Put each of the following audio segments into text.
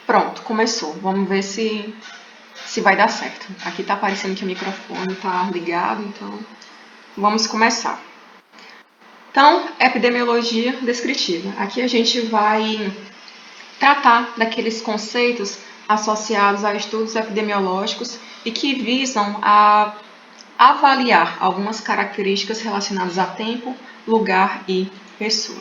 Pronto, começou. Vamos ver se vai dar certo. Aqui está aparecendo que o microfone está ligado, então vamos começar. Então, epidemiologia descritiva. Aqui a gente vai tratar daqueles conceitos associados a estudos epidemiológicos e que visam a avaliar algumas características relacionadas a tempo, lugar e pessoa.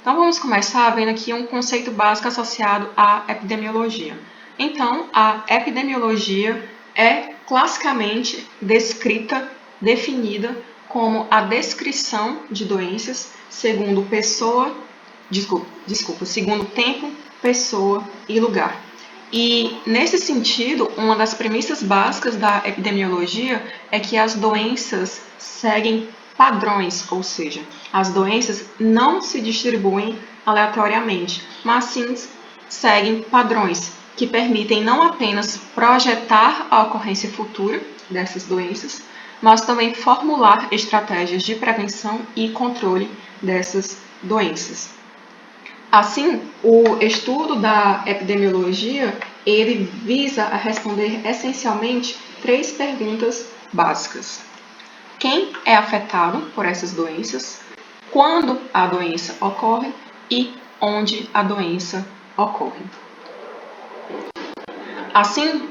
Então vamos começar vendo aqui um conceito básico associado à epidemiologia. Então, a epidemiologia é classicamente descrita, definida como a descrição de doenças segundo segundo tempo, pessoa e lugar. E, nesse sentido, uma das premissas básicas da epidemiologia é que as doenças seguem padrões, ou seja, as doenças não se distribuem aleatoriamente, mas sim seguem padrões que permitem não apenas projetar a ocorrência futura dessas doenças, mas também formular estratégias de prevenção e controle dessas doenças. Assim, o estudo da epidemiologia, ele visa a responder essencialmente 3 perguntas básicas. Quem é afetado por essas doenças? Quando a doença ocorre? E onde a doença ocorre? Assim,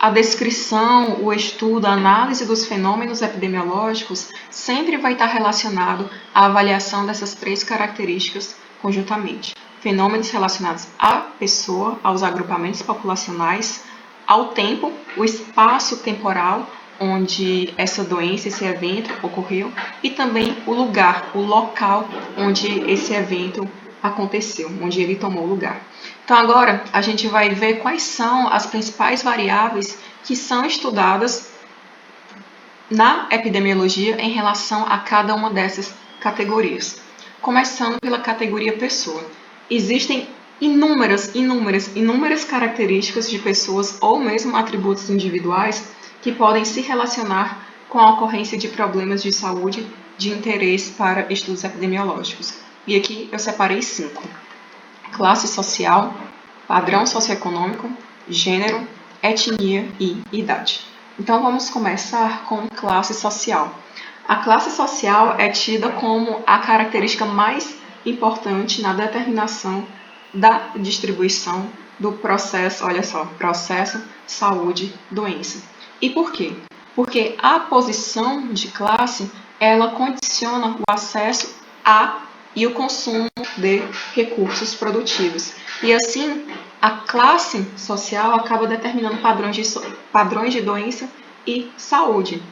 a descrição, o estudo, a análise dos fenômenos epidemiológicos sempre vai estar relacionado à avaliação dessas 3 características conjuntamente. Fenômenos relacionados à pessoa, aos agrupamentos populacionais, ao tempo, o espaço temporal onde essa doença, esse evento ocorreu, e também o lugar, o local onde esse evento aconteceu, onde ele tomou lugar. Então agora a gente vai ver quais são as principais variáveis que são estudadas na epidemiologia em relação a cada uma dessas categorias. Começando pela categoria pessoa. Existem inúmeras características de pessoas ou mesmo atributos individuais que podem se relacionar com a ocorrência de problemas de saúde de interesse para estudos epidemiológicos. E aqui eu separei 5. Classe social, padrão socioeconômico, gênero, etnia e idade. Então vamos começar com classe social. A classe social é tida como a característica mais importante na determinação da distribuição do processo, olha só, processo, saúde, doença. E por quê? Porque a posição de classe, ela condiciona o acesso a e o consumo de recursos produtivos. E assim, a classe social acaba determinando padrões de doença e saúde,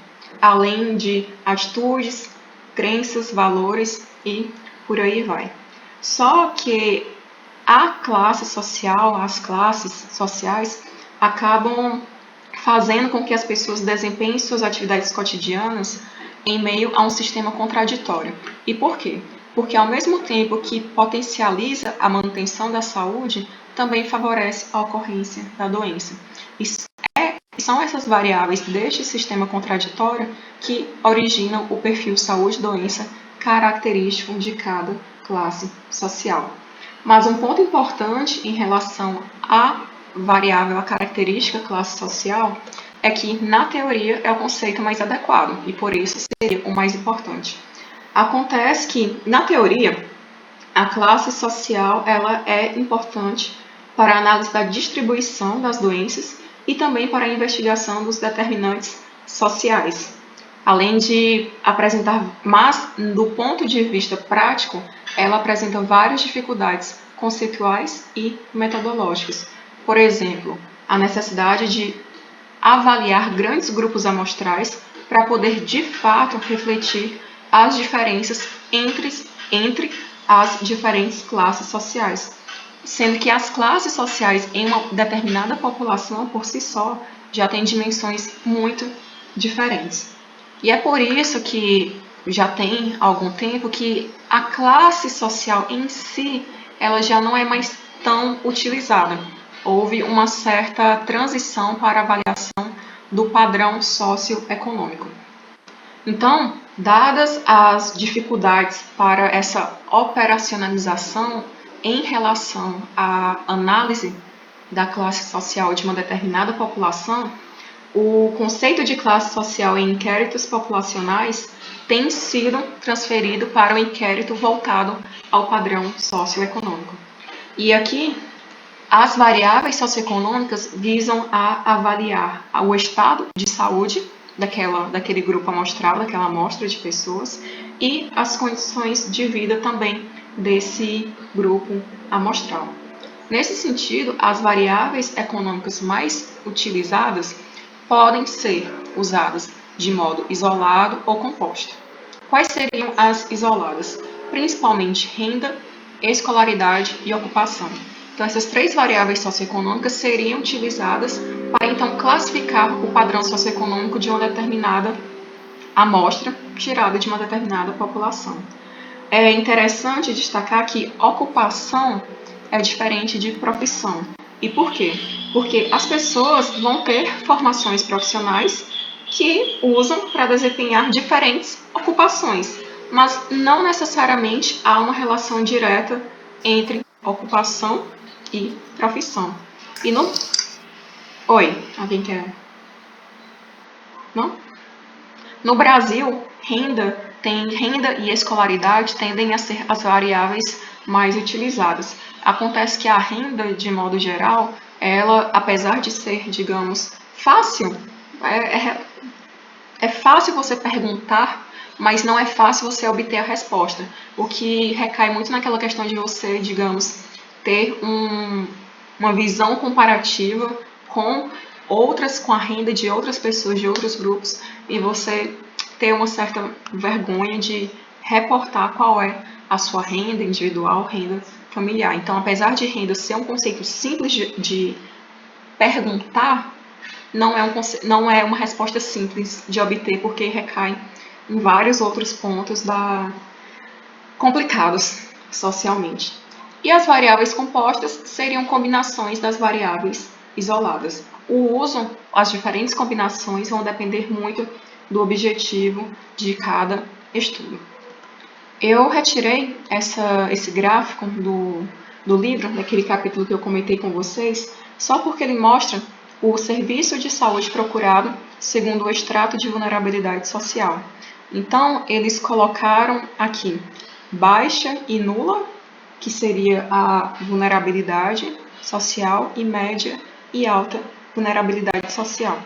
além de atitudes, crenças, valores e por aí vai. Só que a classe social, as classes sociais acabam fazendo com que as pessoas desempenhem suas atividades cotidianas em meio a um sistema contraditório. E por quê? Porque ao mesmo tempo que potencializa a manutenção da saúde, também favorece a ocorrência da doença. E são essas variáveis deste sistema contraditório que originam o perfil saúde-doença característico de cada classe social. Mas um ponto importante em relação à variável, à característica classe social, é que, na teoria, é o conceito mais adequado e, por isso, seria o mais importante. Acontece que, na teoria, a classe social ela é importante para a análise da distribuição das doenças e também para a investigação dos determinantes sociais. Além de apresentar, mas do ponto de vista prático, ela apresenta várias dificuldades conceituais e metodológicas. Por exemplo, a necessidade de avaliar grandes grupos amostrais para poder, de fato, refletir as diferenças entre as diferentes classes sociais, sendo que as classes sociais em uma determinada população, por si só, já têm dimensões muito diferentes. E é por isso que já tem algum tempo que a classe social em si, ela já não é mais tão utilizada. Houve uma certa transição para a avaliação do padrão socioeconômico. Então, dadas as dificuldades para essa operacionalização em relação à análise da classe social de uma determinada população, o conceito de classe social em inquéritos populacionais tem sido transferido para o inquérito voltado ao padrão socioeconômico. E aqui, as variáveis socioeconômicas visam a avaliar o estado de saúde daquele grupo amostral, daquela amostra de pessoas, e as condições de vida também desse grupo amostral. Nesse sentido, as variáveis econômicas mais utilizadas podem ser usadas de modo isolado ou composto. Quais seriam as isoladas? Principalmente renda, escolaridade e ocupação. Então, essas três variáveis socioeconômicas seriam utilizadas para, então, classificar o padrão socioeconômico de uma determinada amostra tirada de uma determinada população. É interessante destacar que ocupação é diferente de profissão. E por quê? Porque as pessoas vão ter formações profissionais que usam para desempenhar diferentes ocupações, mas não necessariamente há uma relação direta entre ocupação e profissão. E no... Oi, alguém quer? Não? No Brasil, renda e escolaridade tendem a ser as variáveis mais utilizadas. Acontece que a renda, de modo geral, ela, apesar de ser, digamos, fácil, é fácil você perguntar, mas não é fácil você obter a resposta. O que recai muito naquela questão de você, digamos, ter uma visão comparativa com a renda de outras pessoas, de outros grupos, e você ter uma certa vergonha de reportar qual é a sua renda individual, renda familiar. Então, apesar de renda ser um conceito simples de perguntar, não é uma resposta simples de obter, porque recai em vários outros pontos complicados socialmente. E as variáveis compostas seriam combinações das variáveis isoladas. O uso, as diferentes combinações vão depender muito do objetivo de cada estudo. Eu retirei esse gráfico do livro, daquele capítulo que eu comentei com vocês, só porque ele mostra o serviço de saúde procurado segundo o extrato de vulnerabilidade social. Então, eles colocaram aqui baixa e nula, que seria a vulnerabilidade social, e média e alta vulnerabilidade social.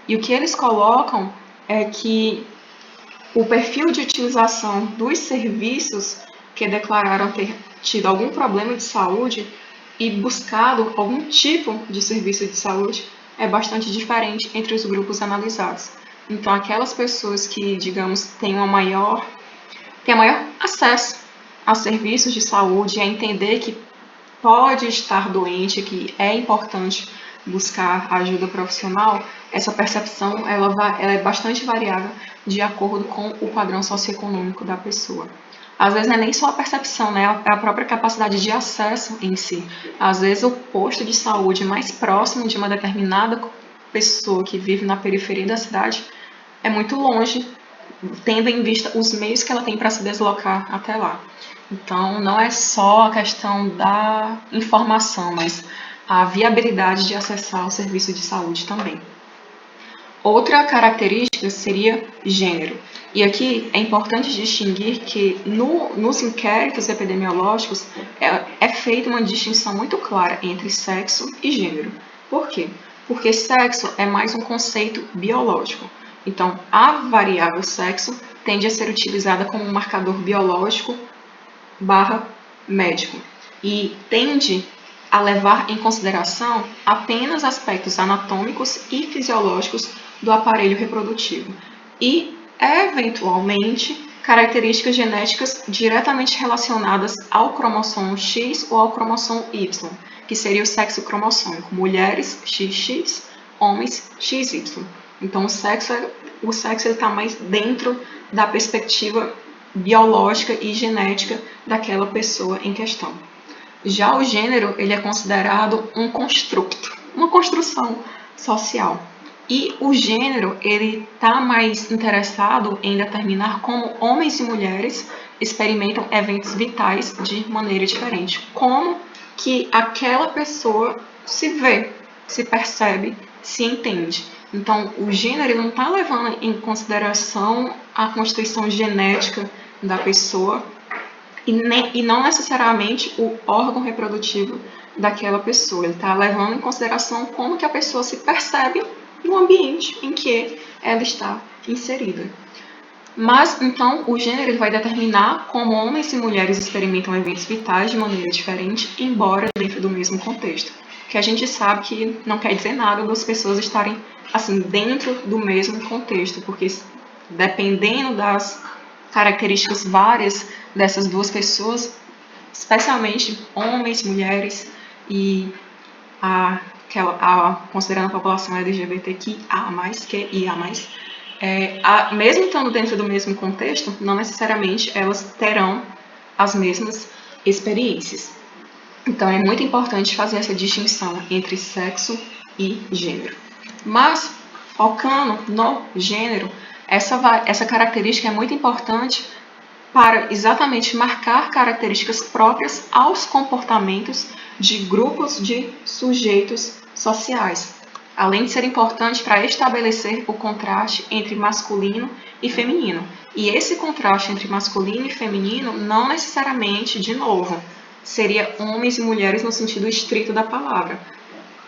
E o que eles colocam é que o perfil de utilização dos serviços que declararam ter tido algum problema de saúde e buscado algum tipo de serviço de saúde é bastante diferente entre os grupos analisados. Então, aquelas pessoas que, digamos, têm maior acesso a serviços de saúde, a entender que pode estar doente, que é importante buscar ajuda profissional, essa percepção ela é bastante variável de acordo com o padrão socioeconômico da pessoa. Às vezes não é nem só a percepção, né? É a própria capacidade de acesso em si. Às vezes o posto de saúde mais próximo de uma determinada pessoa que vive na periferia da cidade é muito longe, tendo em vista os meios que ela tem para se deslocar até lá. Então, não é só a questão da informação, mas a viabilidade de acessar o serviço de saúde também. Outra característica seria gênero. E aqui é importante distinguir que nos inquéritos epidemiológicos é feita uma distinção muito clara entre sexo e gênero. Por quê? Porque sexo é mais um conceito biológico. Então, a variável sexo tende a ser utilizada como um marcador biológico médico e tende a levar em consideração apenas aspectos anatômicos e fisiológicos do aparelho reprodutivo e, eventualmente, características genéticas diretamente relacionadas ao cromossomo X ou ao cromossomo Y, que seria o sexo cromossômico, mulheres XX, homens XY. Então, o sexo está mais dentro da perspectiva biológica e genética daquela pessoa em questão. Já o gênero, ele é considerado um construto, uma construção social. E o gênero, ele está mais interessado em determinar como homens e mulheres experimentam eventos vitais de maneira diferente. Como que aquela pessoa se vê, se percebe, se entende. Então, o gênero não está levando em consideração a constituição genética da pessoa e não necessariamente o órgão reprodutivo daquela pessoa. Ele está levando em consideração como que a pessoa se percebe no ambiente em que ela está inserida. Mas, então, o gênero ele vai determinar como homens e mulheres experimentam eventos vitais de maneira diferente, embora dentro do mesmo contexto. Que a gente sabe que não quer dizer nada das pessoas estarem assim dentro do mesmo contexto, porque dependendo das características várias dessas duas pessoas, especialmente homens, mulheres e considerando a população LGBTQIA+, mesmo estando dentro do mesmo contexto, não necessariamente elas terão as mesmas experiências. Então, é muito importante fazer essa distinção entre sexo e gênero. Mas, focando no gênero, essa característica é muito importante para exatamente marcar características próprias aos comportamentos de grupos de sujeitos sociais, além de ser importante para estabelecer o contraste entre masculino e feminino. E esse contraste entre masculino e feminino não necessariamente, de novo, seria homens e mulheres no sentido estrito da palavra.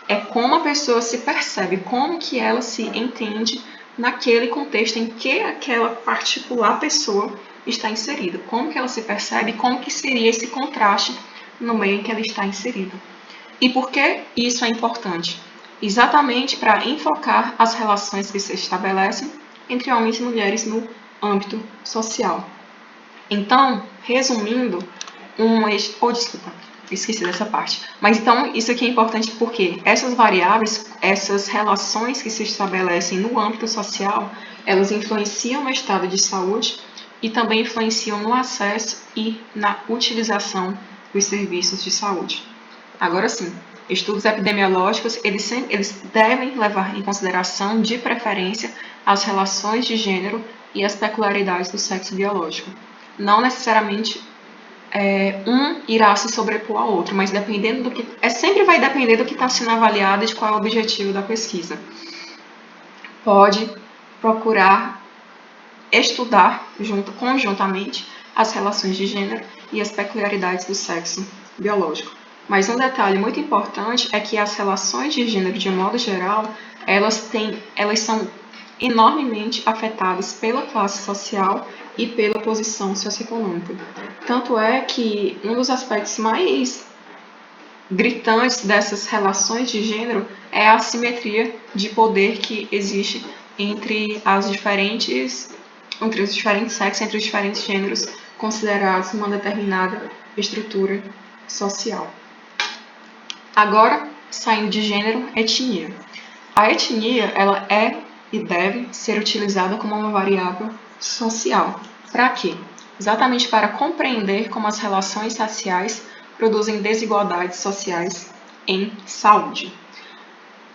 É como a pessoa se percebe, como que ela se entende naquele contexto em que aquela particular pessoa está inserida. Como que ela se percebe, como que seria esse contraste no meio em que ela está inserida. E por que isso é importante? Exatamente para enfocar as relações que se estabelecem entre homens e mulheres no âmbito social. Então, resumindo, esqueci dessa parte. Mas então, isso aqui é importante porque essas variáveis, essas relações que se estabelecem no âmbito social, elas influenciam no estado de saúde e também influenciam no acesso e na utilização dos serviços de saúde. Agora sim, estudos epidemiológicos, eles devem levar em consideração, de preferência, as relações de gênero e as peculiaridades do sexo biológico. Não necessariamente um irá se sobrepor ao outro, mas dependendo do que sempre vai depender do que está sendo avaliado e de qual é o objetivo da pesquisa. Pode procurar estudar conjuntamente as relações de gênero e as peculiaridades do sexo biológico. Mas um detalhe muito importante é que as relações de gênero, de modo geral, elas são enormemente afetadas pela classe social e pela posição socioeconômica. Tanto é que um dos aspectos mais gritantes dessas relações de gênero é a assimetria de poder que existe entre os diferentes sexos, entre os diferentes gêneros considerados numa determinada estrutura social. Agora, saindo de gênero, etnia. A etnia, ela é e deve ser utilizada como uma variável social. Para quê? Exatamente para compreender como as relações raciais produzem desigualdades sociais em saúde.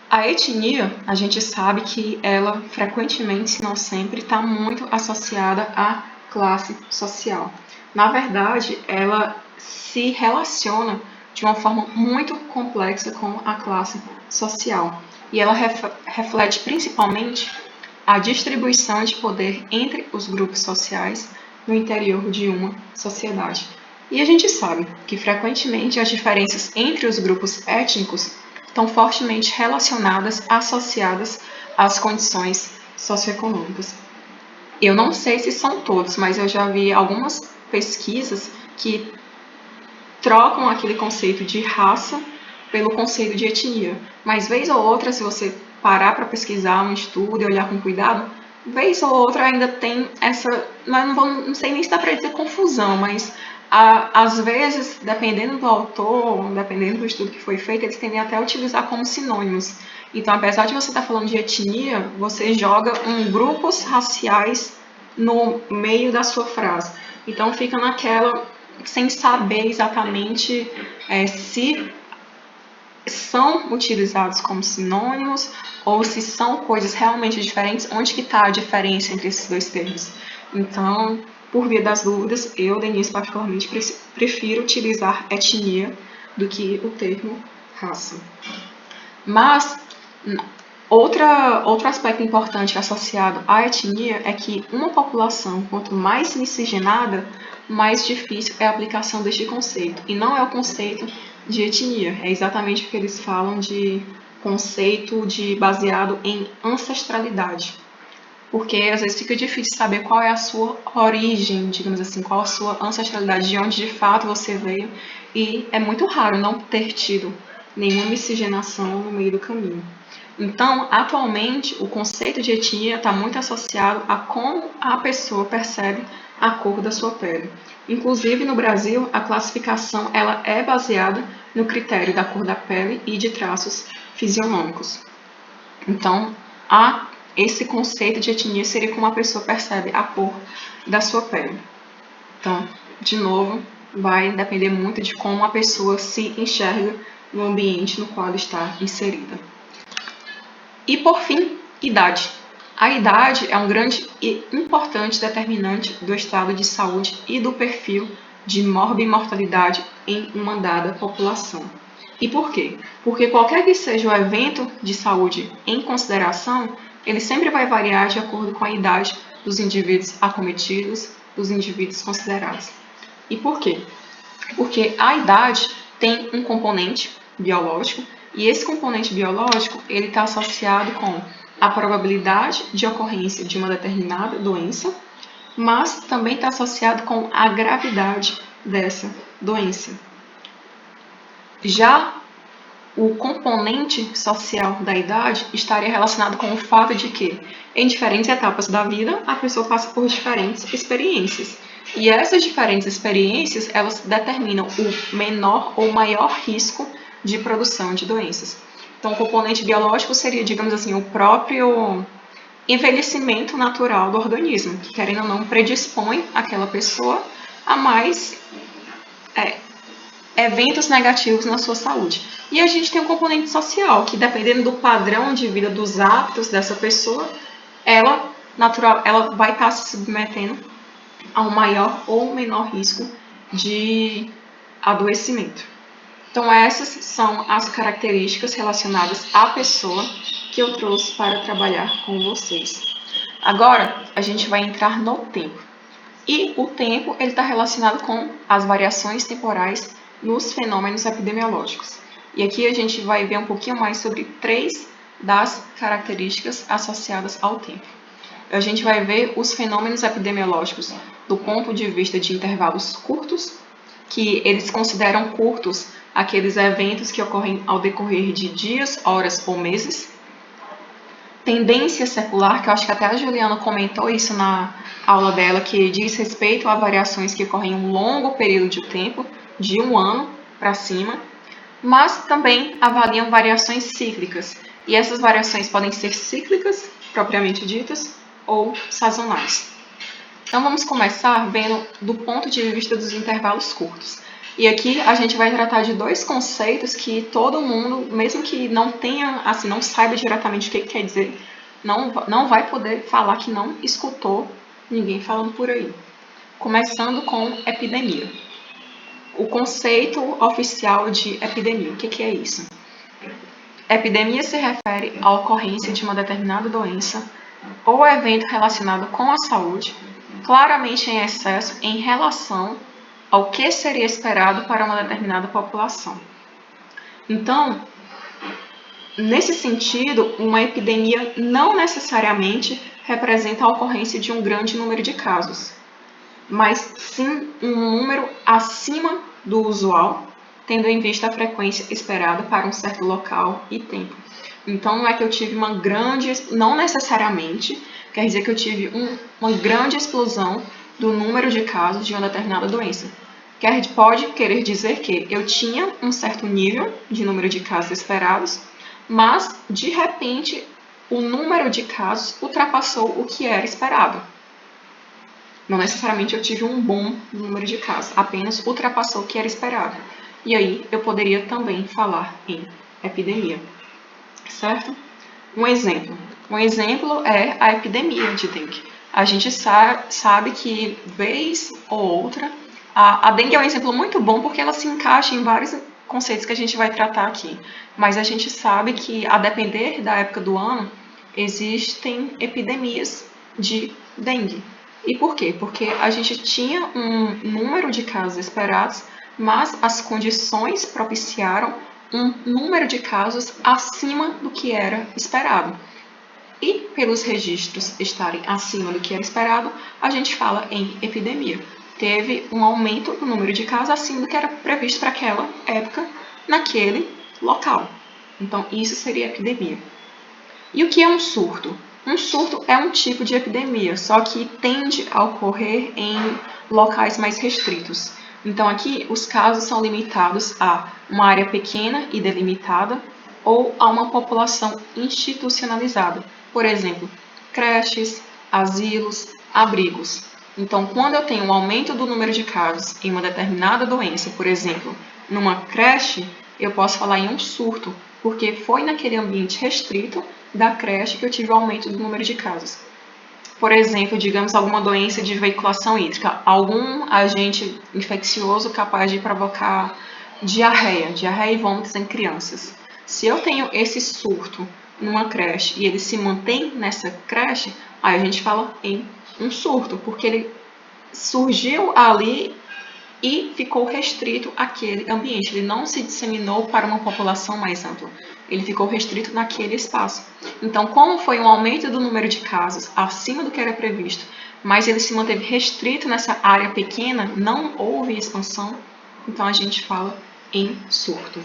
A etnia, a gente sabe que ela frequentemente, se não sempre, está muito associada à classe social. Na verdade, ela se relaciona de uma forma muito complexa com a classe social. E ela reflete principalmente a distribuição de poder entre os grupos sociais no interior de uma sociedade. E a gente sabe que frequentemente as diferenças entre os grupos étnicos estão fortemente relacionadas, associadas às condições socioeconômicas. Eu não sei se são todos, mas eu já vi algumas pesquisas que trocam aquele conceito de raça pelo conceito de etnia. Mas vez ou outra, se você parar para pesquisar um estudo e olhar com cuidado, vez ou outra ainda tem essa, não sei nem se dá para dizer confusão, mas às vezes, dependendo do autor, dependendo do estudo que foi feito, eles tendem até a utilizar como sinônimos. Então, apesar de você estar falando de etnia, você joga grupos raciais no meio da sua frase. Então, fica naquela, sem saber exatamente se são utilizados como sinônimos ou se são coisas realmente diferentes, onde que está a diferença entre esses dois termos. Então, por via das dúvidas, eu, Denise, particularmente, prefiro utilizar etnia do que o termo raça. Mas outro aspecto importante associado à etnia é que uma população, quanto mais miscigenada, mais difícil é a aplicação deste conceito. E não é o conceito de etnia, é exatamente o que eles falam de conceito baseado em ancestralidade. Porque às vezes fica difícil saber qual é a sua origem, digamos assim, qual a sua ancestralidade, de onde de fato você veio. E é muito raro não ter tido nenhuma miscigenação no meio do caminho. Então, atualmente, o conceito de etnia está muito associado a como a pessoa percebe a cor da sua pele. Inclusive, no Brasil, a classificação ela é baseada no critério da cor da pele e de traços fisionômicos. Então, esse conceito de etnia seria como a pessoa percebe a cor da sua pele. Então, de novo, vai depender muito de como a pessoa se enxerga no ambiente no qual ela está inserida. E, por fim, idade. A idade é um grande e importante determinante do estado de saúde e do perfil de morbimortalidade em uma dada população. E por quê? Porque qualquer que seja o evento de saúde em consideração, ele sempre vai variar de acordo com a idade dos indivíduos acometidos, dos indivíduos considerados. E por quê? Porque a idade tem um componente biológico, e esse componente biológico ele está associado com a probabilidade de ocorrência de uma determinada doença, mas também está associado com a gravidade dessa doença. Já o componente social da idade estaria relacionado com o fato de que, em diferentes etapas da vida, a pessoa passa por diferentes experiências. E essas diferentes experiências, elas determinam o menor ou maior risco de produção de doenças. Então, o componente biológico seria, digamos assim, o próprio envelhecimento natural do organismo, que, querendo ou não, predispõe aquela pessoa a mais eventos negativos na sua saúde. E a gente tem um componente social, que dependendo do padrão de vida, dos hábitos dessa pessoa, ela vai estar se submetendo a um maior ou menor risco de adoecimento. Então, essas são as características relacionadas à pessoa que eu trouxe para trabalhar com vocês. Agora, a gente vai entrar no tempo. E o tempo está relacionado com as variações temporais nos fenômenos epidemiológicos. E aqui a gente vai ver um pouquinho mais sobre 3 das características associadas ao tempo. A gente vai ver os fenômenos epidemiológicos do ponto de vista de intervalos curtos, que eles consideram curtos aqueles eventos que ocorrem ao decorrer de dias, horas ou meses. Tendência secular, que eu acho que até a Juliana comentou isso na aula dela, que diz respeito a variações que ocorrem em um longo período de tempo, de 1 ano para cima, mas também avaliam variações cíclicas. E essas variações podem ser cíclicas, propriamente ditas, ou sazonais. Então, vamos começar vendo do ponto de vista dos intervalos curtos. E aqui a gente vai tratar de 2 conceitos que todo mundo, mesmo que não tenha, assim, não saiba diretamente o que quer dizer, não vai poder falar que não escutou ninguém falando por aí. Começando com epidemia. O conceito oficial de epidemia, o que é isso? Epidemia se refere à ocorrência de uma determinada doença ou evento relacionado com a saúde, claramente em excesso em relação ao que seria esperado para uma determinada população. Então, nesse sentido, uma epidemia não necessariamente representa a ocorrência de um grande número de casos, mas sim um número acima do usual, tendo em vista a frequência esperada para um certo local e tempo. Então, não é que eu tive uma grande, não necessariamente, quer dizer que eu tive uma grande explosão do número de casos de uma determinada doença. Pode querer dizer que eu tinha um certo nível de número de casos esperados, mas, de repente, o número de casos ultrapassou o que era esperado. Não necessariamente eu tive um bom número de casos, apenas ultrapassou o que era esperado. E aí eu poderia também falar em epidemia, certo? Um exemplo é a epidemia de dengue. A gente sabe que, vez ou outra, a dengue é um exemplo muito bom porque ela se encaixa em vários conceitos que a gente vai tratar aqui. Mas a gente sabe que, a depender da época do ano, existem epidemias de dengue. E por quê? Porque a gente tinha um número de casos esperados, mas as condições propiciaram um número de casos acima do que era esperado. E pelos registros estarem acima do que era esperado, a gente fala em epidemia. Teve um aumento do número de casos acima do que era previsto para aquela época, naquele local. Então, isso seria epidemia. E o que é um surto? Um surto é um tipo de epidemia, só que tende a ocorrer em locais mais restritos. Então, aqui, os casos são limitados a uma área pequena e delimitada ou a uma população institucionalizada. Por exemplo, creches, asilos, abrigos. Então, quando eu tenho um aumento do número de casos em uma determinada doença, por exemplo, numa creche, eu posso falar em um surto, porque foi naquele ambiente restrito da creche que eu tive o aumento do número de casos. Por exemplo, digamos alguma doença de veiculação hídrica, algum agente infeccioso capaz de provocar diarreia e vômitos em crianças. Se eu tenho esse surto numa creche e ele se mantém nessa creche, aí a gente fala em um surto, porque ele surgiu ali e ficou restrito àquele ambiente. Ele não se disseminou para uma população mais ampla. Ele ficou restrito naquele espaço. Então, como foi um aumento do número de casos acima do que era previsto, mas ele se manteve restrito nessa área pequena, não houve expansão, então a gente fala em surto.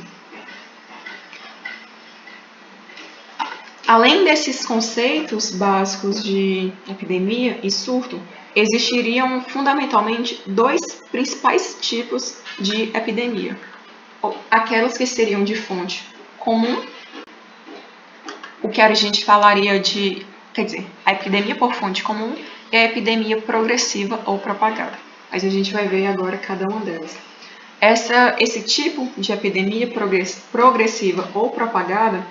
Além desses conceitos básicos de epidemia e surto, existiriam fundamentalmente dois principais tipos de epidemia. Aquelas que seriam de fonte comum, o que a gente falaria de, a epidemia por fonte comum e a epidemia progressiva ou propagada. Mas a gente vai ver agora cada uma delas. Esse tipo de epidemia progressiva ou propagada,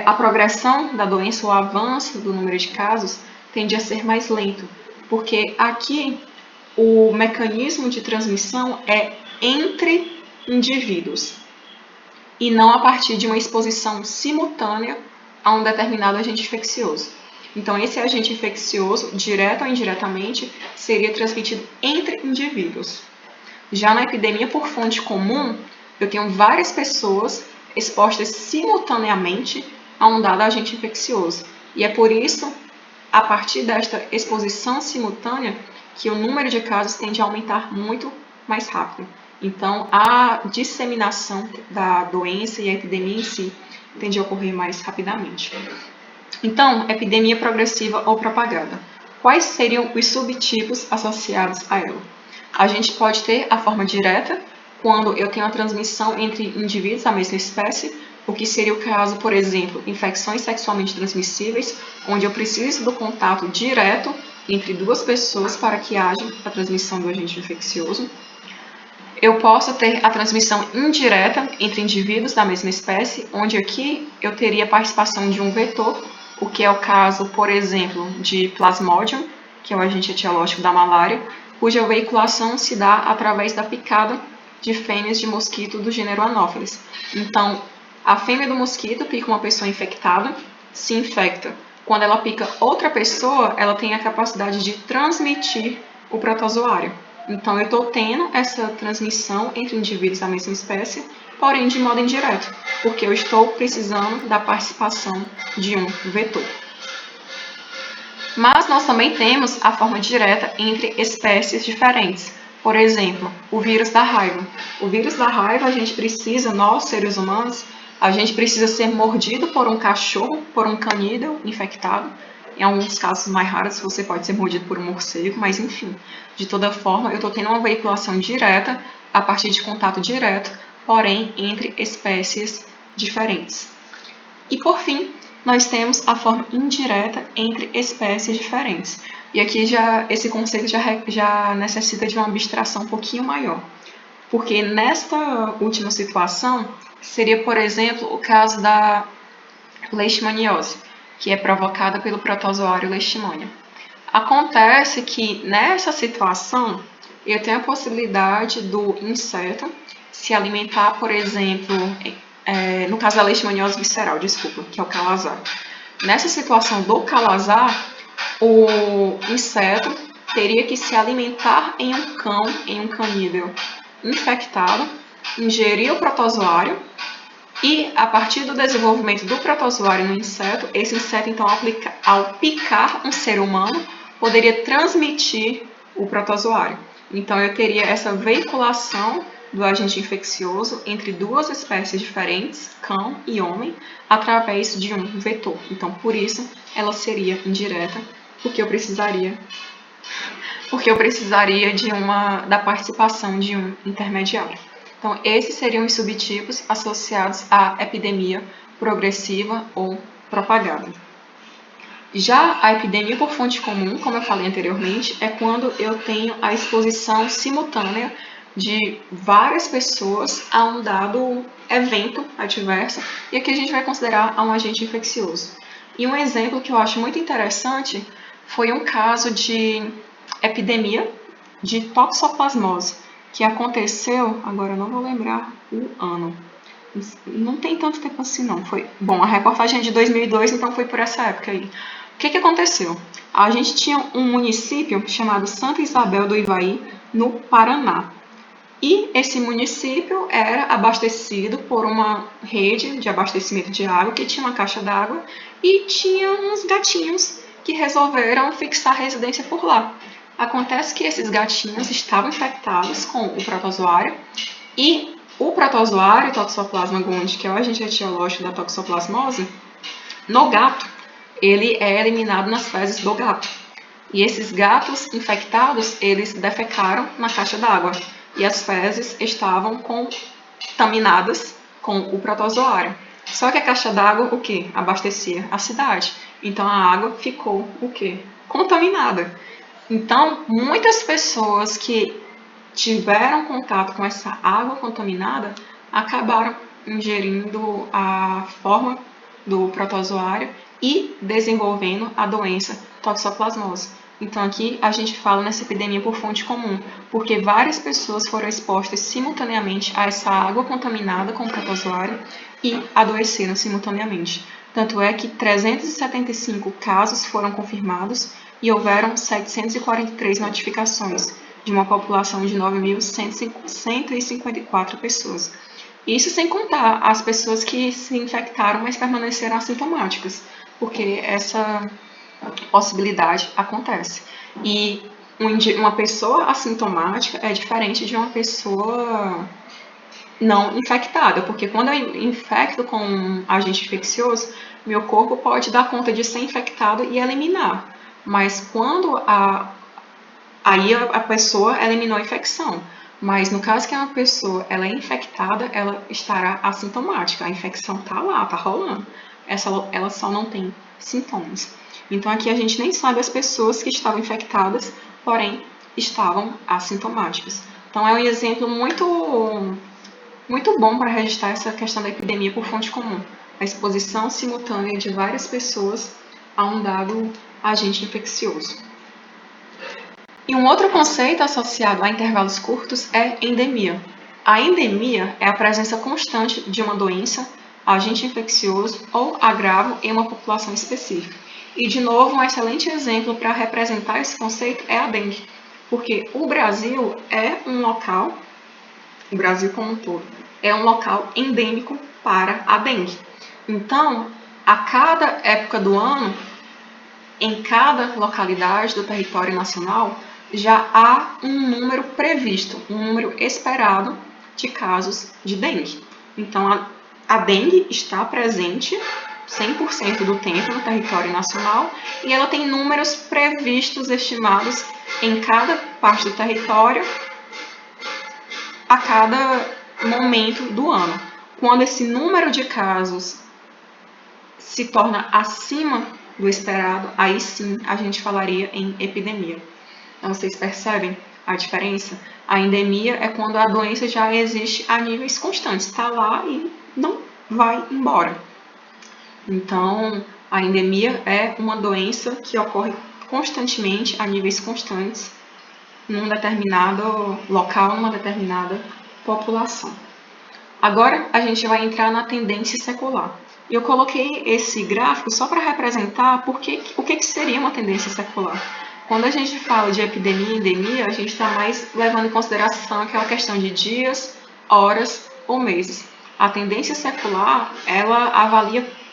a progressão da doença, o avanço do número de casos, tende a ser mais lento, porque aqui o mecanismo de transmissão é entre indivíduos e não a partir de uma exposição simultânea a um determinado agente infeccioso. Então, esse agente infeccioso, direto ou indiretamente, seria transmitido entre indivíduos. Já na epidemia por fonte comum, eu tenho várias pessoas expostas simultaneamente a um dado agente infeccioso. E é por isso, a partir desta exposição simultânea, que o número de casos tende a aumentar muito mais rápido. Então, a disseminação da doença e a epidemia em si tende a ocorrer mais rapidamente. Então, epidemia progressiva ou propagada. Quais seriam os subtipos associados a ela? A gente pode ter a forma direta, quando eu tenho a transmissão entre indivíduos da mesma espécie, o que seria o caso, por exemplo, infecções sexualmente transmissíveis, onde eu preciso do contato direto entre duas pessoas para que haja a transmissão do agente infeccioso. Eu posso ter a transmissão indireta entre indivíduos da mesma espécie, onde aqui eu teria a participação de um vetor, o que é o caso, por exemplo, de Plasmodium, que é o agente etiológico da malária, cuja veiculação se dá através da picada de fêmeas de mosquito do gênero Anopheles. Então, a fêmea do mosquito pica uma pessoa infectada, se infecta. Quando ela pica outra pessoa, ela tem a capacidade de transmitir o protozoário. Então, eu estou tendo essa transmissão entre indivíduos da mesma espécie, porém de modo indireto, porque eu estou precisando da participação de um vetor. Mas nós também temos a forma direta entre espécies diferentes. Por exemplo, o vírus da raiva. O vírus da raiva, a gente precisa, nós, seres humanos, a gente precisa ser mordido por um cachorro, por um canídeo infectado. Em alguns casos mais raros, você pode ser mordido por um morcego, mas enfim. De toda forma, eu estou tendo uma veiculação direta a partir de contato direto, porém entre espécies diferentes. E por fim, nós temos a forma indireta entre espécies diferentes. E aqui esse conceito já necessita de uma abstração um pouquinho maior. Porque nesta última situação, seria, por exemplo, o caso da leishmaniose, que é provocada pelo protozoário Leishmania. Acontece que nessa situação, eu tenho a possibilidade do inseto se alimentar, por exemplo, no caso da leishmaniose visceral, desculpa, que é o calazar. Nessa situação do calazar, o inseto teria que se alimentar em um cão, em um canídeo infectado, ingerir o protozoário e, a partir do desenvolvimento do protozoário no inseto, esse inseto, então, ao picar um ser humano, poderia transmitir o protozoário. Então, eu teria essa veiculação do agente infeccioso entre duas espécies diferentes, cão e homem, através de um vetor. Então, por isso, ela seria indireta, porque eu precisaria da participação de um intermediário. Então, esses seriam os subtipos associados à epidemia progressiva ou propagada. Já a epidemia por fonte comum, como eu falei anteriormente, é quando eu tenho a exposição simultânea de várias pessoas a um dado evento adverso, e aqui a gente vai considerar um agente infeccioso. E um exemplo que eu acho muito interessante foi um caso de epidemia de toxoplasmose, que aconteceu, agora eu não vou lembrar o ano, não tem tanto tempo assim não, a reportagem é de 2002, então foi por essa época aí. O que aconteceu? A gente tinha um município chamado Santa Isabel do Ivaí, no Paraná. E esse município era abastecido por uma rede de abastecimento de água, que tinha uma caixa d'água, e tinha uns gatinhos que resolveram fixar residência por lá. Acontece que esses gatinhos estavam infectados com o protozoário, e o protozoário Toxoplasma gondii, que é o agente etiológico da toxoplasmose, no gato, ele é eliminado nas fezes do gato. E esses gatos infectados, eles defecaram na caixa d'água. E as fezes estavam contaminadas com o protozoário. Só que a caixa d'água, o quê? Abastecia a cidade. Então a água ficou, o quê? Contaminada. Então, muitas pessoas que tiveram contato com essa água contaminada acabaram ingerindo a forma do protozoário e desenvolvendo a doença toxoplasmose. Então aqui a gente fala nessa epidemia por fonte comum, porque várias pessoas foram expostas simultaneamente a essa água contaminada com o protozoário e adoeceram simultaneamente. Tanto é que 375 casos foram confirmados e houveram 743 notificações, de uma população de 9.154 pessoas. Isso sem contar as pessoas que se infectaram, mas permaneceram assintomáticas, porque essa possibilidade acontece. E uma pessoa assintomática é diferente de uma pessoa não infectada, porque quando eu infecto com um agente infeccioso, meu corpo pode dar conta de ser infectado e eliminar. Mas quando aí a pessoa eliminou a infecção. Mas no caso que uma pessoa ela é infectada, ela estará assintomática. A infecção está lá, está rolando. Ela só não tem sintomas. Então aqui a gente nem sabe as pessoas que estavam infectadas, porém estavam assintomáticas. Então é um exemplo muito bom para registrar essa questão da epidemia por fonte comum. A exposição simultânea de várias pessoas a um dado agente infeccioso. E um outro conceito associado a intervalos curtos é endemia. A endemia é a presença constante de uma doença, agente infeccioso ou agravo em uma população específica. E, de novo, um excelente exemplo para representar esse conceito é a dengue, porque o Brasil o Brasil como um todo, é um local endêmico para a dengue. Então, a cada época do ano, em cada localidade do território nacional, já há um número previsto, um número esperado de casos de dengue. Então, a dengue está presente 100% do tempo no território nacional e ela tem números previstos, estimados em cada parte do território a cada momento do ano. Quando esse número de casos se torna acima do esperado, aí sim a gente falaria em epidemia. Então, vocês percebem a diferença? A endemia é quando a doença já existe a níveis constantes, está lá e não vai embora. Então, a endemia é uma doença que ocorre constantemente, a níveis constantes, num determinado local, numa determinada população. Agora a gente vai entrar na tendência secular. Eu coloquei esse gráfico só para representar o que seria uma tendência secular. Quando a gente fala de epidemia e endemia, a gente está mais levando em consideração aquela questão de dias, horas ou meses. A tendência secular, ela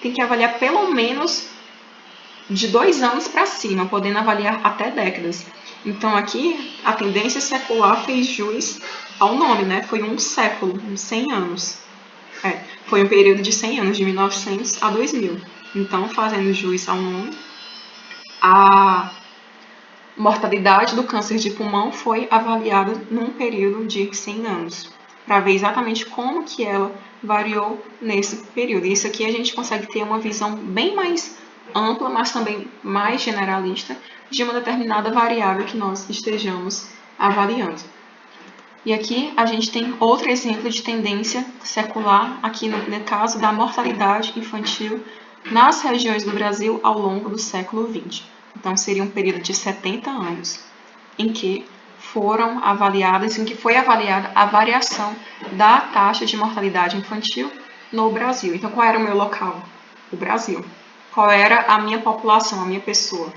tem que avaliar pelo menos de 2 anos para cima, podendo avaliar até décadas. Então aqui a tendência secular fez jus ao nome, né? Foi um século, uns 100 anos. Foi um período de 100 anos, de 1900 a 2000. Então, fazendo jus ao nome, a mortalidade do câncer de pulmão foi avaliada num período de 100 anos, para ver exatamente como que ela variou nesse período. Isso aqui a gente consegue ter uma visão bem mais ampla, mas também mais generalista, de uma determinada variável que nós estejamos avaliando. E aqui a gente tem outro exemplo de tendência secular, aqui no caso da mortalidade infantil nas regiões do Brasil ao longo do século XX. Então, seria um período de 70 anos, em que foi avaliada a variação da taxa de mortalidade infantil no Brasil. Então, qual era o meu local? O Brasil. Qual era a minha população, a minha pessoa?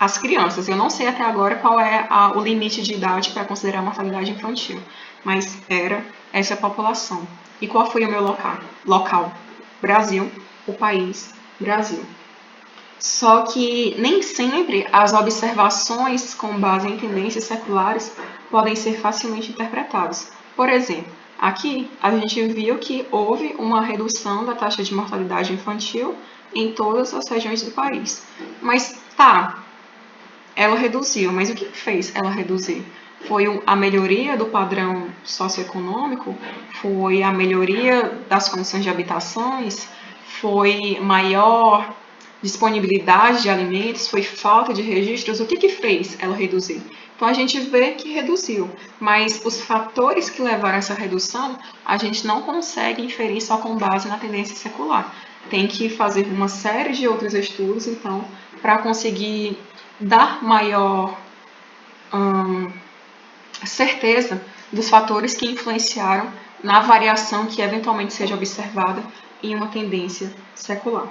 As crianças. Eu não sei até agora qual é o limite de idade para considerar a mortalidade infantil, mas era essa população. E qual foi o meu local? Brasil, o país Brasil. Só que nem sempre as observações com base em tendências seculares podem ser facilmente interpretadas. Por exemplo, aqui a gente viu que houve uma redução da taxa de mortalidade infantil em todas as regiões do país. Mas ela reduziu, mas o que fez ela reduzir? Foi a melhoria do padrão socioeconômico? Foi a melhoria das condições de habitações? Foi maior disponibilidade de alimentos? Foi falta de registros? O que fez ela reduzir? Então, a gente vê que reduziu, mas os fatores que levaram a essa redução, a gente não consegue inferir só com base na tendência secular. Tem que fazer uma série de outros estudos, então, para conseguir dar maior certeza dos fatores que influenciaram na variação que eventualmente seja observada em uma tendência secular.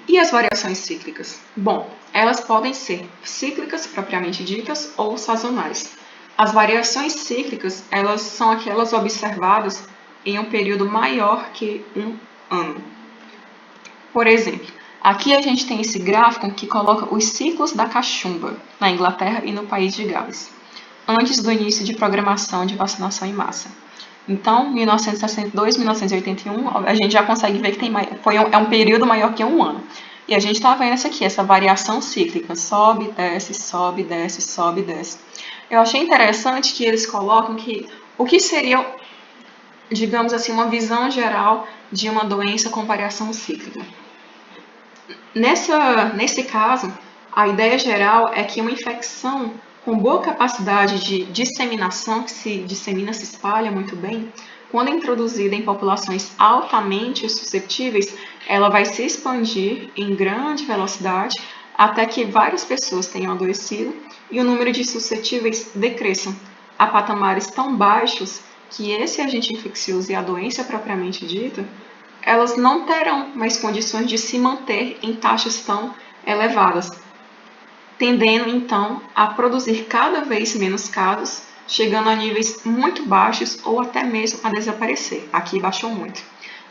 E as variações cíclicas? Bom, elas podem ser cíclicas propriamente ditas ou sazonais. As variações cíclicas, elas são aquelas observadas em um período maior que um ano. Por exemplo, aqui a gente tem esse gráfico que coloca os ciclos da cachumba na Inglaterra e no país de Gales, antes do início de programação de vacinação em massa. Então, 1962, 1981, a gente já consegue ver que é um período maior que um ano. E a gente está vendo essa variação cíclica, sobe, desce, sobe, desce, sobe, desce. Eu achei interessante que eles colocam o que seria, digamos assim, uma visão geral de uma doença com variação cíclica. Nesse caso, a ideia geral é que uma infecção com boa capacidade de disseminação, que se dissemina, se espalha muito bem, quando introduzida em populações altamente suscetíveis, ela vai se expandir em grande velocidade até que várias pessoas tenham adoecido e o número de suscetíveis decresçam a patamares tão baixos que esse agente infeccioso e a doença propriamente dita, elas não terão mais condições de se manter em taxas tão elevadas, tendendo então a produzir cada vez menos casos, chegando a níveis muito baixos ou até mesmo a desaparecer. Aqui baixou muito.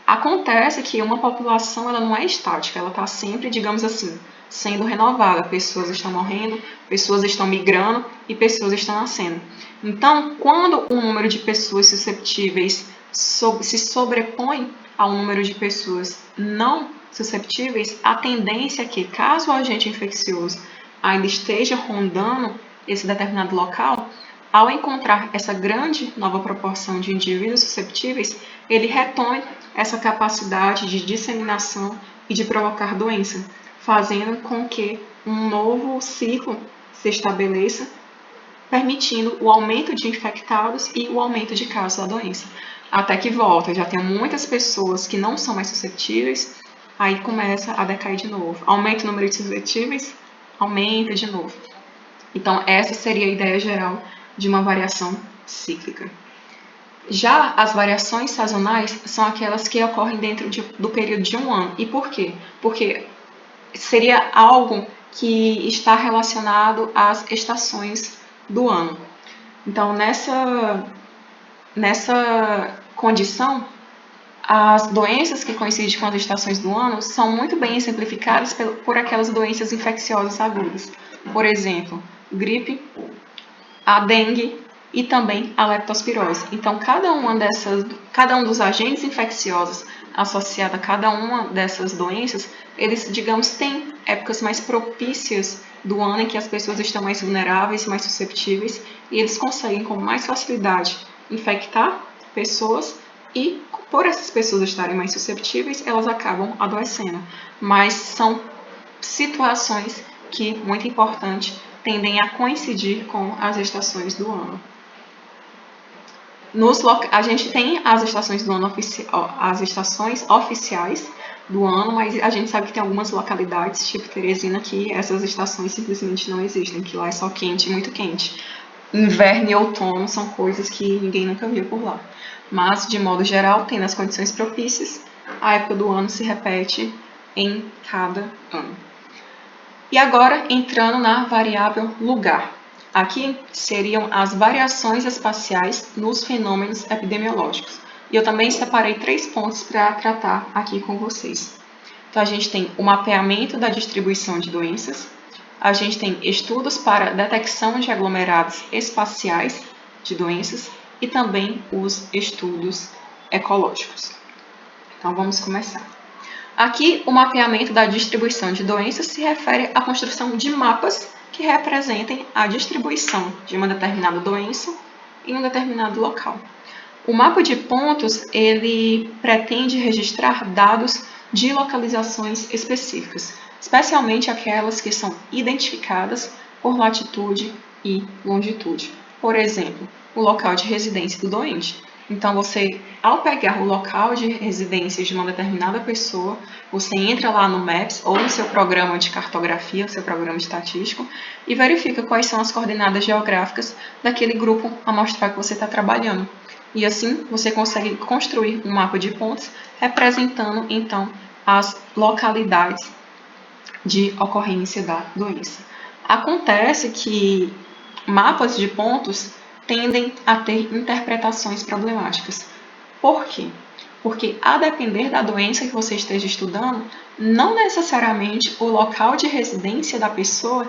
Acontece que uma população ela não é estática, ela está sempre, digamos assim, sendo renovada. Pessoas estão morrendo, pessoas estão migrando e pessoas estão nascendo. Então, quando o número de pessoas susceptíveis se sobrepõe ao número de pessoas não susceptíveis, a tendência é que, caso o agente infeccioso ainda esteja rondando esse determinado local, ao encontrar essa grande nova proporção de indivíduos susceptíveis, ele retome essa capacidade de disseminação e de provocar doença, fazendo com que um novo ciclo se estabeleça, permitindo o aumento de infectados e o aumento de casos da doença. Até que volta, já tem muitas pessoas que não são mais susceptíveis, aí começa a decair de novo. Aumenta o número de suscetíveis, aumenta de novo. Então, essa seria a ideia geral de uma variação cíclica. Já as variações sazonais são aquelas que ocorrem dentro do período de um ano. E por quê? Porque seria algo que está relacionado às estações do ano. Então, nessa condição, as doenças que coincidem com as estações do ano são muito bem exemplificadas por aquelas doenças infecciosas agudas. Por exemplo, gripe, a dengue e também a leptospirose. Então, cada um dos agentes infecciosos associado a cada uma dessas doenças, eles, digamos, têm épocas mais propícias do ano em que as pessoas estão mais vulneráveis, mais susceptíveis, e eles conseguem com mais facilidade infectar pessoas e, por essas pessoas estarem mais susceptíveis, elas acabam adoecendo. Mas são situações que, muito importante, tendem a coincidir com as estações do ano. A gente tem as estações do ano as estações oficiais do ano, mas a gente sabe que tem algumas localidades, tipo Teresina, que essas estações simplesmente não existem, que lá é só quente, muito quente. Inverno e outono são coisas que ninguém nunca viu por lá. Mas, de modo geral, tendo as condições propícias, a época do ano se repete em cada ano. E agora, entrando na variável lugar. Aqui seriam as variações espaciais nos fenômenos epidemiológicos. E eu também separei 3 pontos para tratar aqui com vocês. Então, a gente tem o mapeamento da distribuição de doenças, a gente tem estudos para detecção de aglomerados espaciais de doenças e também os estudos ecológicos. Então, vamos começar. Aqui, o mapeamento da distribuição de doenças se refere à construção de mapas que representem a distribuição de uma determinada doença em um determinado local. O mapa de pontos, ele pretende registrar dados de localizações específicas, especialmente aquelas que são identificadas por latitude e longitude. Por exemplo, o local de residência do doente. Então, você, ao pegar o local de residência de uma determinada pessoa, você entra lá no Maps ou no seu programa de cartografia, seu programa estatístico, e verifica quais são as coordenadas geográficas daquele grupo amostral que você está trabalhando. E assim, você consegue construir um mapa de pontos representando, então, as localidades de ocorrência da doença. Acontece que mapas de pontos tendem a ter interpretações problemáticas. Por quê? Porque, a depender da doença que você esteja estudando, não necessariamente o local de residência da pessoa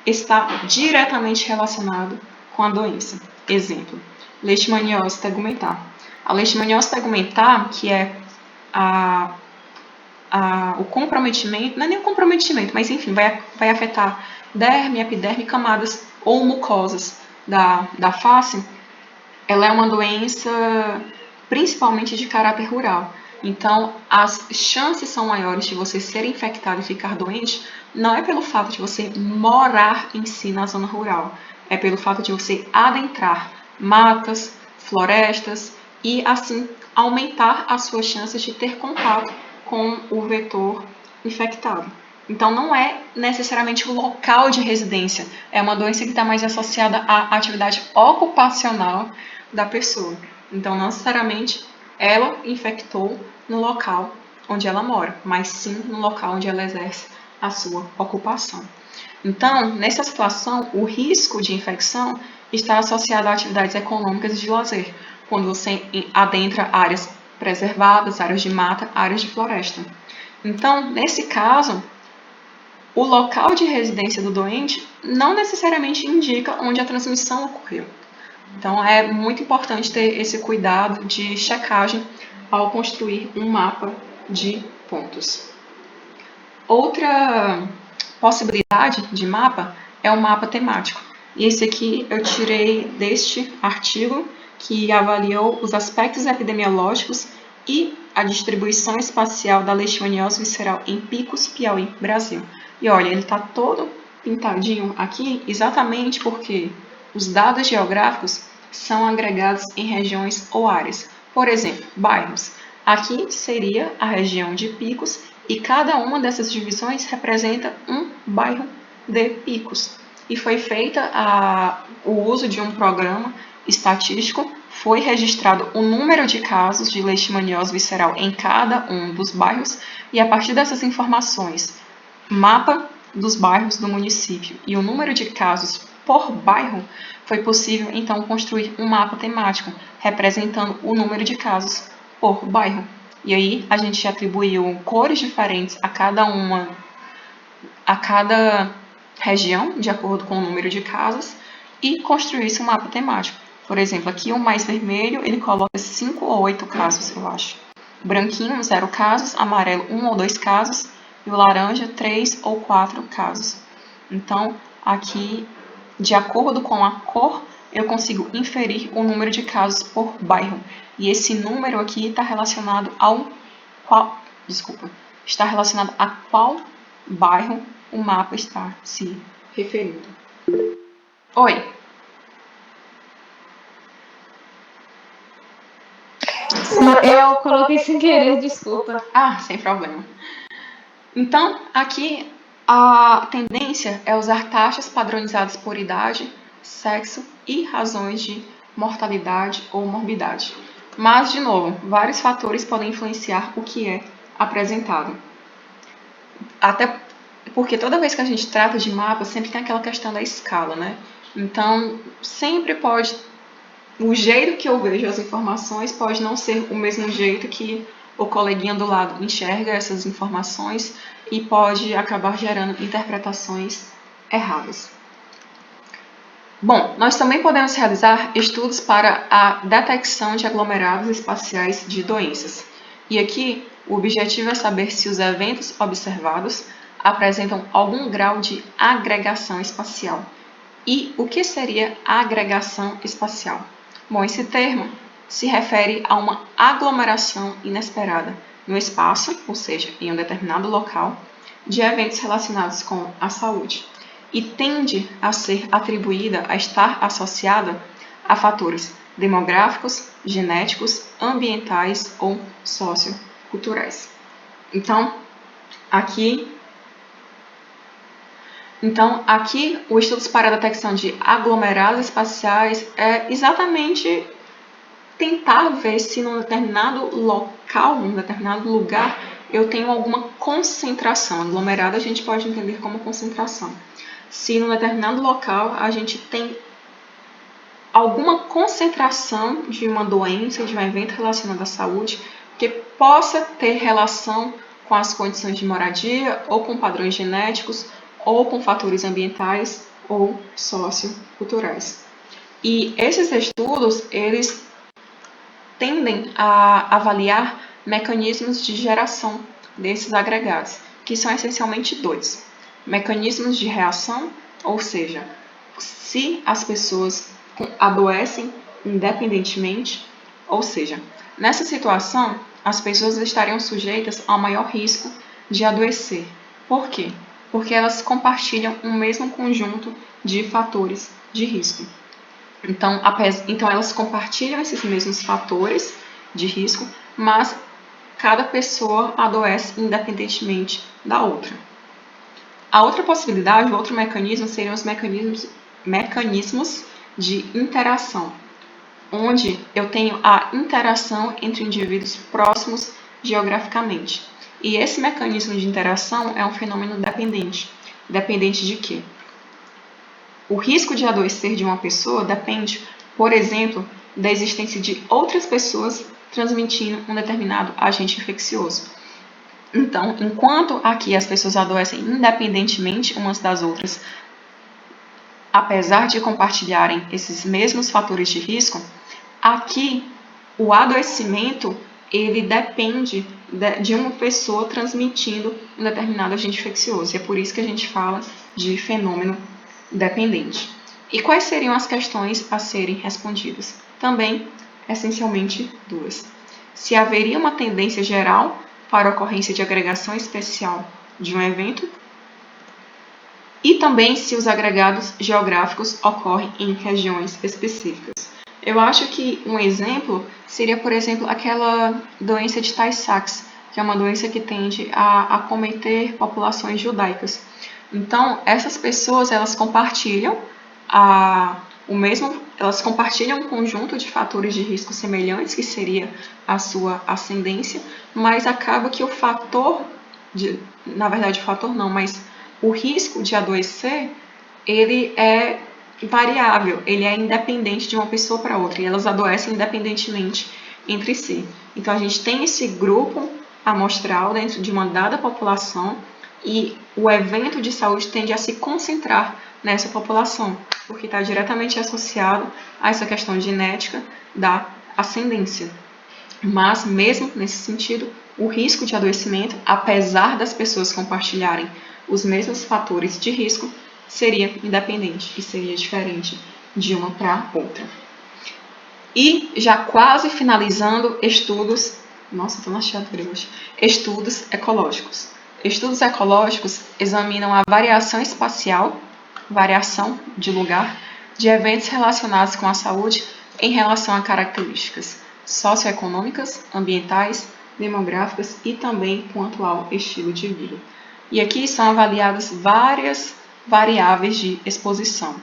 está diretamente relacionado com a doença. Exemplo, leishmaniose tegumentar. A leishmaniose tegumentar, que é o comprometimento, não é nem o comprometimento, mas enfim, vai afetar derme, epiderme, camadas ou mucosas da face, ela é uma doença principalmente de caráter rural. Então, as chances são maiores de você ser infectado e ficar doente, não é pelo fato de você morar em si na zona rural, é pelo fato de você adentrar matas, florestas e, assim, aumentar as suas chances de ter contato com o vetor infectado. Então, não é necessariamente o local de residência, é uma doença que está mais associada à atividade ocupacional da pessoa. Então, não necessariamente ela infectou no local onde ela mora, mas sim no local onde ela exerce a sua ocupação. Então, nessa situação, o risco de infecção está associado a atividades econômicas e de lazer, quando você adentra áreas preservadas, áreas de mata, áreas de floresta. Então, nesse caso, o local de residência do doente não necessariamente indica onde a transmissão ocorreu. Então, é muito importante ter esse cuidado de checagem ao construir um mapa de pontos. Outra possibilidade de mapa é o mapa temático. E esse aqui eu tirei deste artigo que avaliou os aspectos epidemiológicos e a distribuição espacial da leishmaniose visceral em Picos, Piauí, Brasil. E olha, ele está todo pintadinho aqui exatamente porque os dados geográficos são agregados em regiões ou áreas. Por exemplo, bairros. Aqui seria a região de Picos e cada uma dessas divisões representa um bairro de Picos. E foi feita o uso de um programa estatístico, foi registrado o número de casos de leishmaniose visceral em cada um dos bairros e, a partir dessas informações, mapa dos bairros do município e o número de casos por bairro, foi possível então construir um mapa temático representando o número de casos por bairro. E aí a gente atribuiu cores diferentes a cada região, de acordo com o número de casos, e construiu esse mapa temático. Por exemplo, aqui o mais vermelho, ele coloca 5 ou 8 casos, eu acho. Branquinho, 0 casos, amarelo, 1 ou 2 casos, e o laranja, 3 ou 4 casos. Então, aqui, de acordo com a cor, eu consigo inferir o número de casos por bairro. E esse número aqui está relacionado está relacionado a qual bairro o mapa está se referindo. Oi. Eu coloquei sem querer, desculpa. Sem problema. Então, aqui a tendência é usar taxas padronizadas por idade, sexo e razões de mortalidade ou morbidade. Mas, de novo, vários fatores podem influenciar o que é apresentado. Até porque toda vez que a gente trata de mapa, sempre tem aquela questão da escala, né? Então, sempre pode... O jeito que eu vejo as informações pode não ser o mesmo jeito que o coleguinha do lado enxerga essas informações e pode acabar gerando interpretações erradas. Bom, nós também podemos realizar estudos para a detecção de aglomerados espaciais de doenças. E aqui, o objetivo é saber se os eventos observados apresentam algum grau de agregação espacial. E o que seria agregação espacial? Bom, esse termo se refere a uma aglomeração inesperada no espaço, ou seja, em um determinado local, de eventos relacionados com a saúde, e tende a ser atribuída a estar associada a fatores demográficos, genéticos, ambientais ou socioculturais. Então, aqui o estudo para a detecção de aglomerados espaciais é exatamente tentar ver se num determinado local, num determinado lugar, eu tenho alguma concentração. Aglomerado a gente pode entender como concentração. Se num determinado local a gente tem alguma concentração de uma doença, de um evento relacionado à saúde, que possa ter relação com as condições de moradia, ou com padrões genéticos, ou com fatores ambientais ou socioculturais. E esses estudos, eles tendem a avaliar mecanismos de geração desses agregados, que são essencialmente 2. Mecanismos de reação, ou seja, se as pessoas adoecem independentemente, ou seja, nessa situação, as pessoas estariam sujeitas ao maior risco de adoecer. Por quê? Porque elas compartilham um mesmo conjunto de fatores de risco. Então, elas compartilham esses mesmos fatores de risco, mas cada pessoa adoece independentemente da outra. A outra possibilidade, o outro mecanismo, seriam os mecanismos de interação, onde eu tenho a interação entre indivíduos próximos geograficamente. E esse mecanismo de interação é um fenômeno dependente. Dependente de quê? O risco de adoecer de uma pessoa depende, por exemplo, da existência de outras pessoas transmitindo um determinado agente infeccioso. Então, enquanto aqui as pessoas adoecem independentemente umas das outras, apesar de compartilharem esses mesmos fatores de risco, aqui o adoecimento ele depende de uma pessoa transmitindo um determinado agente infeccioso. E é por isso que a gente fala de fenômeno dependente. E quais seriam as questões a serem respondidas? Também, essencialmente, 2. Se haveria uma tendência geral para a ocorrência de agregação especial de um evento, e também se os agregados geográficos ocorrem em regiões específicas. Eu acho que um exemplo seria, por exemplo, aquela doença de Tay-Sachs, que é uma doença que tende a acometer populações judaicas. Então, essas pessoas, elas compartilham elas compartilham um conjunto de fatores de risco semelhantes, que seria a sua ascendência, mas acaba que o risco de adoecer, ele é variável, ele é independente de uma pessoa para outra, e elas adoecem independentemente entre si. Então, a gente tem esse grupo amostral dentro de uma dada população, e o evento de saúde tende a se concentrar nessa população, porque está diretamente associado a essa questão genética da ascendência. Mas, mesmo nesse sentido, o risco de adoecimento, apesar das pessoas compartilharem os mesmos fatores de risco, seria independente e seria diferente de uma para outra. E já quase finalizando, estudos ecológicos. Estudos ecológicos examinam a variação espacial, variação de lugar, de eventos relacionados com a saúde em relação a características socioeconômicas, ambientais, demográficas e também quanto ao estilo de vida. E aqui são avaliadas várias variáveis de exposição,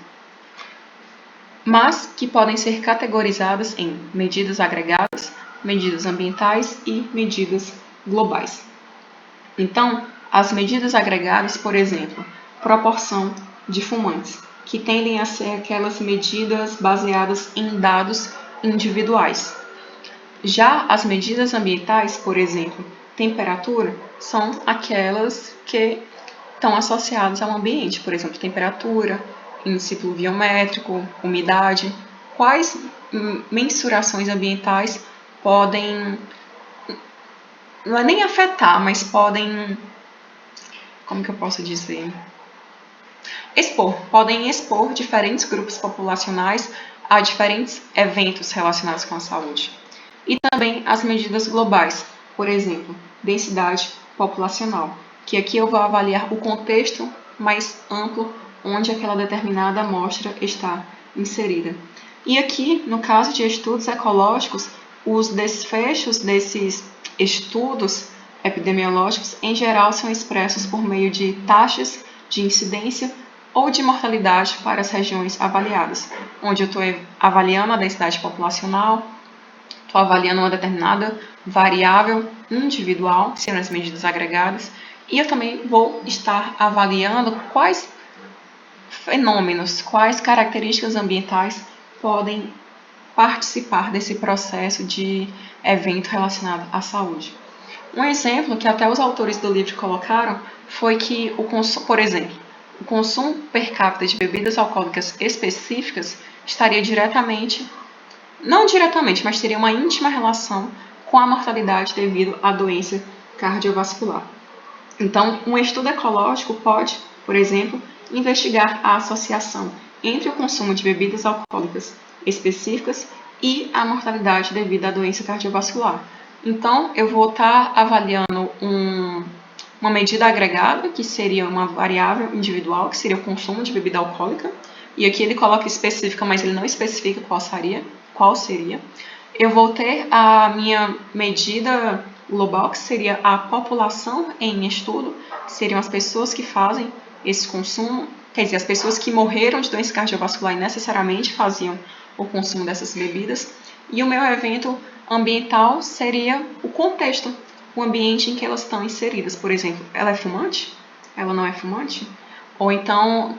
mas que podem ser categorizadas em medidas agregadas, medidas ambientais e medidas globais. Então, as medidas agregadas, por exemplo, proporção de fumantes, que tendem a ser aquelas medidas baseadas em dados individuais. Já as medidas ambientais, por exemplo, temperatura, são aquelas que estão associadas ao ambiente, por exemplo, temperatura, índice pluviométrico, umidade. Quais mensurações ambientais podem, não é nem afetar, mas podem, podem expor diferentes grupos populacionais a diferentes eventos relacionados com a saúde. E também as medidas globais, por exemplo, densidade populacional, que aqui eu vou avaliar o contexto mais amplo onde aquela determinada amostra está inserida. E aqui, no caso de estudos ecológicos, os desfechos desses estudos epidemiológicos, em geral, são expressos por meio de taxas de incidência ou de mortalidade para as regiões avaliadas, onde eu estou avaliando a densidade populacional, estou avaliando uma determinada variável individual, sendo as medidas agregadas, e eu também vou estar avaliando quais fenômenos, quais características ambientais podem participar desse processo de evento relacionado à saúde. Um exemplo que até os autores do livro colocaram foi que, por exemplo, o consumo per capita de bebidas alcoólicas específicas estaria não diretamente, mas teria uma íntima relação com a mortalidade devido à doença cardiovascular. Então, um estudo ecológico pode, por exemplo, investigar a associação entre o consumo de bebidas alcoólicas específicas e a mortalidade devido à doença cardiovascular. Então, eu vou estar avaliando uma medida agregada, que seria uma variável individual, que seria o consumo de bebida alcoólica, e aqui ele coloca específica, mas ele não especifica qual seria. Eu vou ter a minha medida global, que seria a população em estudo, que seriam as pessoas que fazem esse consumo, quer dizer, as pessoas que morreram de doença cardiovascular e necessariamente faziam o consumo dessas bebidas. E o meu evento ambiental seria o contexto, o ambiente em que elas estão inseridas. Por exemplo, ela é fumante? Ela não é fumante? Ou então,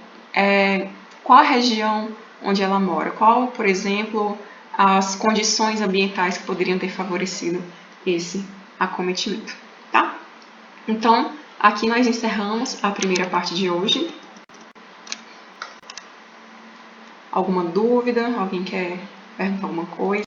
qual a região onde ela mora? Qual, por exemplo, as condições ambientais que poderiam ter favorecido esse acometimento, tá? Então, aqui nós encerramos a primeira parte de hoje. Alguma dúvida? Alguém quer perguntar alguma coisa?